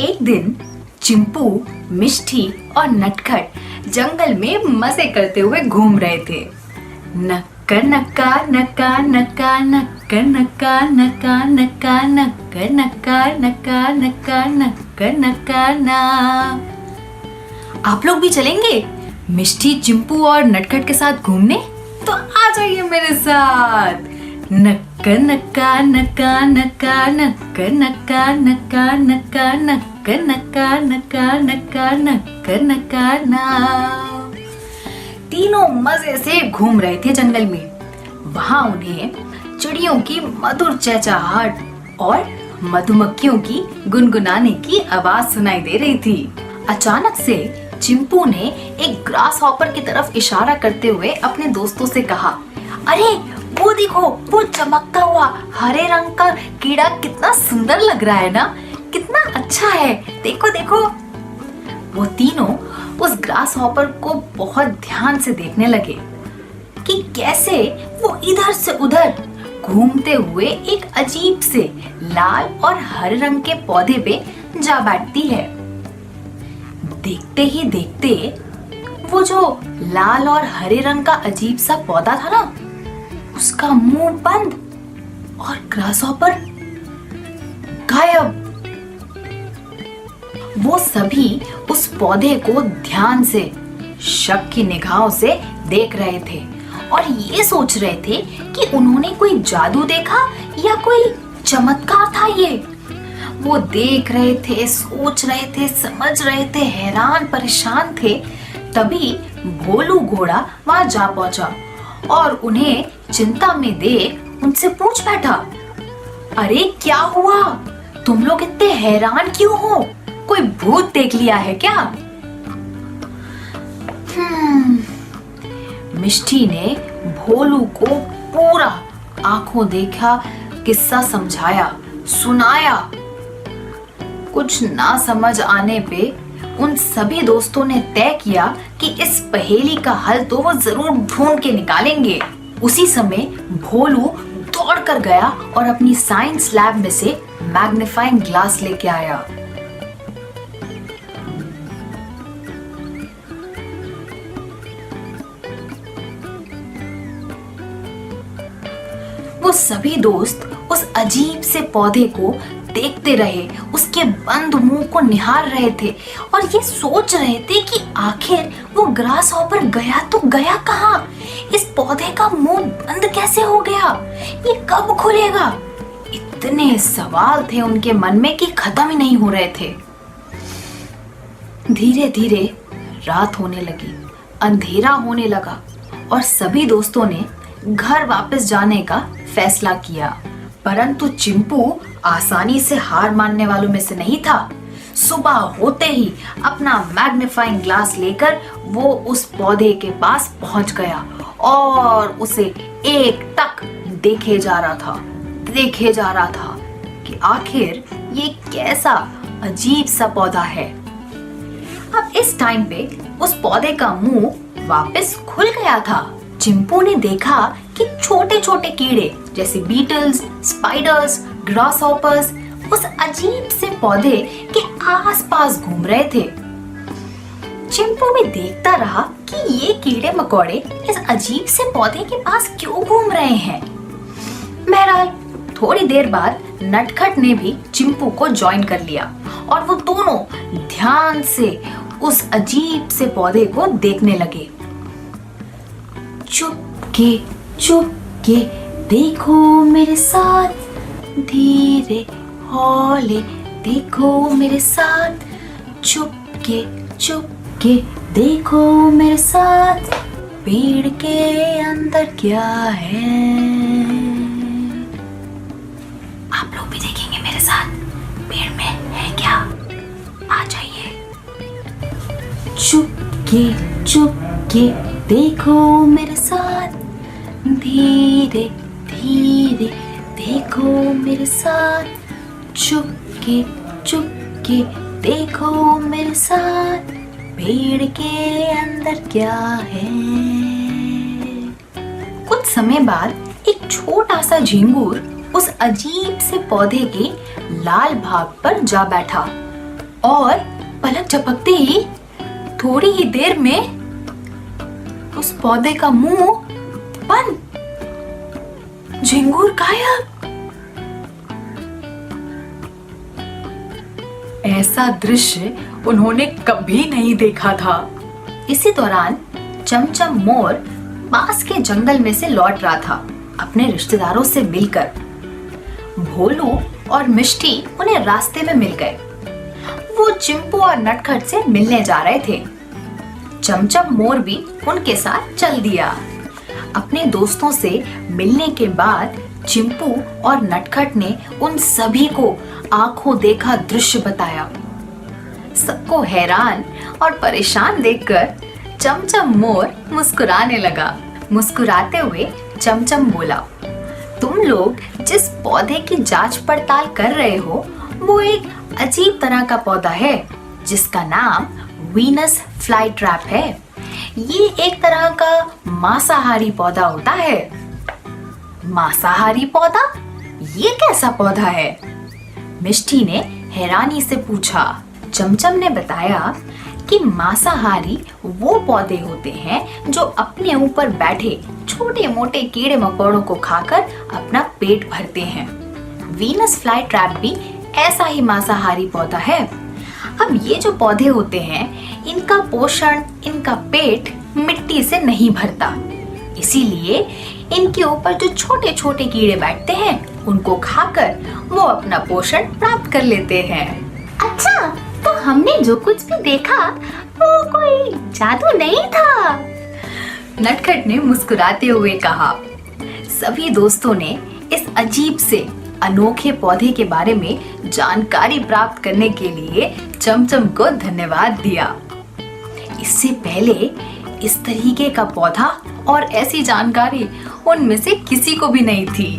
एक दिन चिंपू, मिष्टी और नटखट जंगल में मजे करते हुए घूम रहे थे। नक्का नक्का नक्का नक्का नक्का नक्का नक्का नक्का नक्का नक्का नक्का नक्का नक्का नक्का ना। आप लोग भी चलेंगे मिष्टी, चिंपू और नटखट के साथ घूमने? तो आ जाइए मेरे साथ। नक्का नक्का नक्का नक्का नक्का नक्का नक्का नक्का नक्का नक्का नक्का नक्का नक्का नक्का ना। तीनों मजे से घूम रहे थे जंगल में। वहां उन्हें चिड़ियों की मधुर चहचहाहट और मधुमक्खियों की गुनगुनाने की आवाज सुनाई दे रही थी। अचानक से चिंपू ने एक ग्रास हॉपर की तरफ इशारा करते हुए अपने दोस्तों से कहा, अरे वो देखो, वो चमकता हुआ हरे रंग का कीड़ा कितना सुंदर लग रहा है ना, कितना अच्छा है, देखो देखो। वो तीनों उस ग्रास हॉपर को बहुत ध्यान से देखने लगे कि कैसे वो इधर से उधर घूमते हुए एक अजीब से लाल और हरे रंग के पौधे पे जा बैठती है। देखते ही देखते वो जो लाल और हरे रंग का अजीब सा पौधा था ना, उसका मुंह बंद और ग्रासहॉपर गायब। वो सभी उस पौधे को ध्यान से शक की निगाहों से देख रहे थे और ये सोच रहे थे कि उन्होंने कोई जादू देखा या कोई चमत्कार था ये। वो देख रहे थे, सोच रहे थे, समझ रहे थे, हैरान परेशान थे। तभी भोलू घोड़ा वहां जा पहुंचा और उन्हें चिंता में देख उनसे पूछ बैठा, अरे क्या हुआ, तुम लोग इतने हैरान क्यों हो, कोई भूत देख लिया है क्या? मिष्टी ने भोलू को पूरा आंखों देखा किस्सा समझाया, सुनाया। कुछ ना समझ आने पे उन सभी दोस्तों ने तय किया कि इस पहेली का हल तो वो जरूर ढूंढ के निकालेंगे। उसी समय भोलू दौड़ कर गया और अपनी साइंस लैब में से मैग्नीफाइंग ग्लास लेके आया। वो सभी दोस्त उस अजीब से पौधे को देखते रहे, उसके बंद मुंह को निहार रहे थे और ये सोच रहे थे कि आखिर वो ग्रास हॉपर गया तो गया कहाँ? इस पौधे का मुंह बंद कैसे हो गया? ये कब खुलेगा? इतने सवाल थे उनके मन में कि खत्म ही नहीं हो रहे थे। धीरे धीरे रात होने लगी, अंधेरा होने लगा और सभी दोस्तों ने घर वापस जाने का फैसला किया। परंतु चिंपू आसानी से हार मानने वालों में से नहीं था। सुबह होते ही अपना मैग्नीफाइंग ग्लास लेकर वो उस पौधे के पास पहुंच गया और उसे एक टक देखे जा रहा था कि आखिर ये कैसा अजीब सा पौधा है। अब इस टाइम पे उस पौधे का मुंह वापस खुल गया था। चिंपू ने देखा कि छोटे छोटे कीड़े जैसे बीटल्स, स्पाइडर्स, ग्रासहॉपर्स उस अजीब से पौधे के आसपास घूम रहे थे। चिंपू भी देखता रहा कि ये कीड़े मकोड़े इस अजीब से पौधे के पास क्यों घूम रहे हैं। बहरहाल थोड़ी देर बाद नटखट ने भी चिंपू को ज्वाइन कर लिया और वो दोनों ध्यान से उस अजीब से पौधे को देखने लगे। चुपके देखो मेरे साथ, धीरे हौले देखो मेरे साथ, चुपके देखो मेरे साथ, पेड़ के अंदर क्या है। आप लोग भी देखेंगे मेरे साथ, पेड़ में है क्या? आ जाइए। चुपके देखो मेरे साथ, धीरे धीरे देखो मेरे साथ, चुपके देखो मेरे साथ, पेड़ के अंदर क्या है। कुछ समय बाद एक छोटा सा झिंगुर उस अजीब से पौधे के लाल भाग पर जा बैठा। और पलक झपकते ही थोड़ी ही देर में उस पौधे का मुंह बंद, झिंगुर गायब। ऐसा दृश्य उन्होंने कभी नहीं देखा था। इसी दौरान चमचम मोर पास के जंगल में से लौट रहा था अपने रिश्तेदारों से मिलकर। भोलू और मिष्टी उन्हें रास्ते में मिल गए। वो चिंपू और नटखट से मिलने जा रहे थे। चमचम मोर भी उनके साथ चल दिया। अपने दोस्तों से मिलने के बाद चिंपू और नटखट ने उन सभी को आंखों देखा दृश्य बताया। सबको हैरान और परेशान देखकर चमचम मोर मुस्कुराने लगा। मुस्कुराते हुए चमचम बोला, तुम लोग जिस पौधे की जांच पड़ताल कर रहे हो वो एक अजीब तरह का पौधा है जिसका नाम वीनस फ्लाई ट्रैप है। ये एक तरह का मांसाहारी पौधा होता है। मांसाहारी पौधा? ये कैसा पौधा है? मिष्टी ने हैरानी से पूछा। चमचम ने बताया कि मांसाहारी वो पौधे होते हैं जो अपने ऊपर बैठे छोटे मोटे कीड़े मकोड़ों को खाकर अपना पेट भरते हैं। वीनस फ्लाई ट्रैप भी ऐसा ही मांसाहारी पौधा है। अब ये जो पौधे होते हैं इनका पोषण, इनका पेट मिट्टी से नहीं भरता, इसीलिए इनके ऊपर जो छोटे छोटे कीड़े बैठते हैं उनको खाकर वो अपना पोषण प्राप्त कर लेते हैं। अच्छा, तो हमने जो कुछ भी देखा वो कोई जादू नहीं था? नटखट ने मुस्कुराते हुए कहा। सभी दोस्तों ने इस अजीब से अनोखे पौधे के बारे में जानकारी प्राप्त करने के लिए चमचम को धन्यवाद दिया। इससे पहले इस तरीके का पौधा और ऐसी जानकारी उनमें से किसी को भी नहीं थी।